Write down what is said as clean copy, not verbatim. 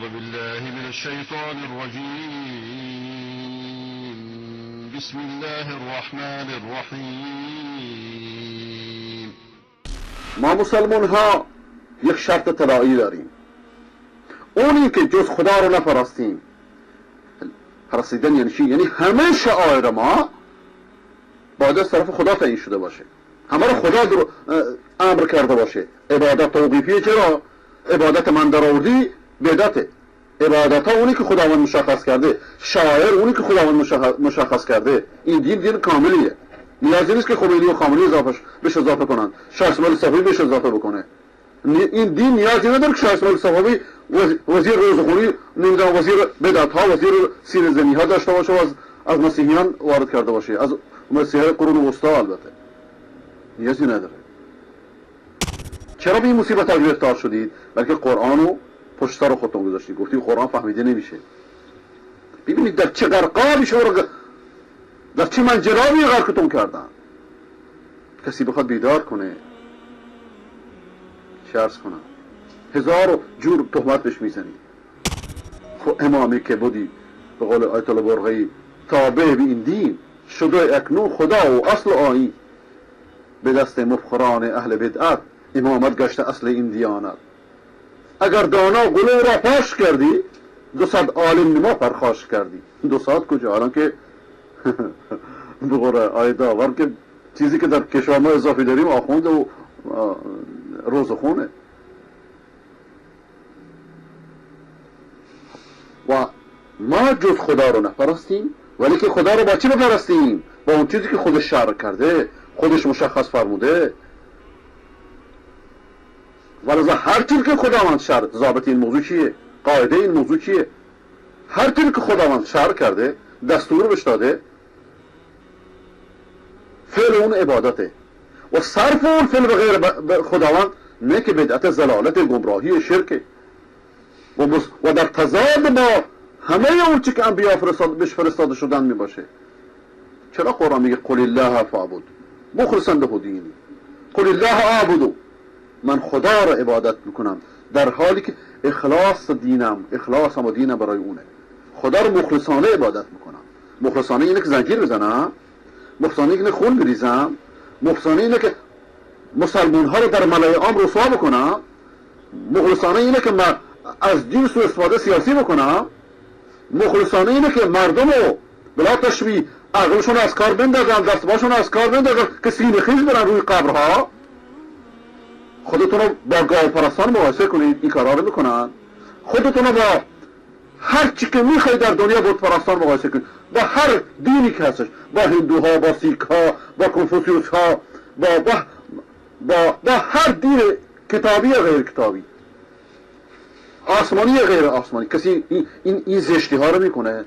أعوذ بالله من الشيطان الرجيم. بسم الله الرحمن الرحیم. ما مسلمان ها یک شرط طلایی داریم، اونی که جز خدا رو نپرستیم. پرستیدن یعنی چی؟ یعنی همه شعائر ما باید از طرف خدا تعیین شده باشه، همه رو خدا امر کرده باشه. عبادت توقیفیه. چرا؟ عبادت من در آوردی بدعته. عبادت ها اونی که خداوند مشخص کرده، شعائر اونی که خداوند مشخص کرده. این دین کاملیه، نیازی نیست که خمینی و خامنه‌ای بهش اضافه کنن، شاه اسماعیل صفوی بهش اضافه بکنه. این دین نیازی نداره که شاه اسماعیل صفوی وزیر روزخوری، نمیدونم وزیر بدعت ها، وزیر سیر زنی ها داشته باشه و از مسیحیان وارد کرده باشه، از مسیحیان قرون وسطا. البته نیازی نداره. چرا به این مصیبت گرفتار شدید؟ بلکه قرآنو پشت سر خودتون گذاشتید، گفتی قرآن فهمیده نمیشه. ببینید در چه غرقابی شما رو، در چه منجلابی غرقتون کردن. کسی بخواد بیدار کنه، چه عرض کنم، هزار جور تهمت بهش میزنید. خب امامی که بودی به قول آیت الله برقی تابع به این دین شده اکنون خدا و اصل آیین، به دست مفخران اهل بدعت امامت گشته اصل این دیانت. اگر دانا گلو را پاش کردی، 200 عالم نما پرخاش کردی. 200 کجا؟ الان که به قول آیت داور که چیزی که در کشور ما اضافی داریم آخوند و روزخونه. و ما جز خدا رو نپرستیم، ولی که خدا رو با چی بپرستیم؟ با اون چیزی که خودش شرع کرده، خودش مشخص فرموده. ولذا هر چیزی که خداوند شرع، ضابط این موضوع چیه؟ قاعده این موضوع چیه؟ هر چیزی که خداوند شرع کرده، دستور بهش داده، فعل اون عبادته و صرف اون فعل به غیر خداوند نه که بدعت، زلالت، گمراهی، شرک و در تضاد با همه اون چی که انبیا بهش فرستاده شدن می باشه. چرا قرآن میگه قل الله فاعبد مخلصا له دینی؟ قل الله اعبد، من خدا را عبادت میکنم در حالی که اخلاصم و دینم برای اونه. خدا رو مخلصانه عبادت میکنم. مخلصانه اینه که زنجیر بزنم، مخلصانه اینه که خون بریزم، مخلصانه اینه که مسلمان ها رو در ملأ عام رسوا بکنم، مخلصانه اینه که من از دین سوء استفاده سیاسی بکنم، مخلصانه اینه که مردم رو بلا تشبیه عقلشون از کار بندازن، دستباشون از کار بندازن که سینه خیز برن روی قبرها. خودتون رو با گاو پرستان مقایسه کنید، این کارا رو میکنن. خودتون رو با هر چی که میخواید در دنیا بت پرستان مقایسه کنید، با هر دینی که هستش، با هندوها، با سیک ها، با کنفوسیوس ها، با هر دین کتابی یا غیر کتابی، آسمانی یا غیر آسمانی. کسی این زشتی ها رو میکنه؟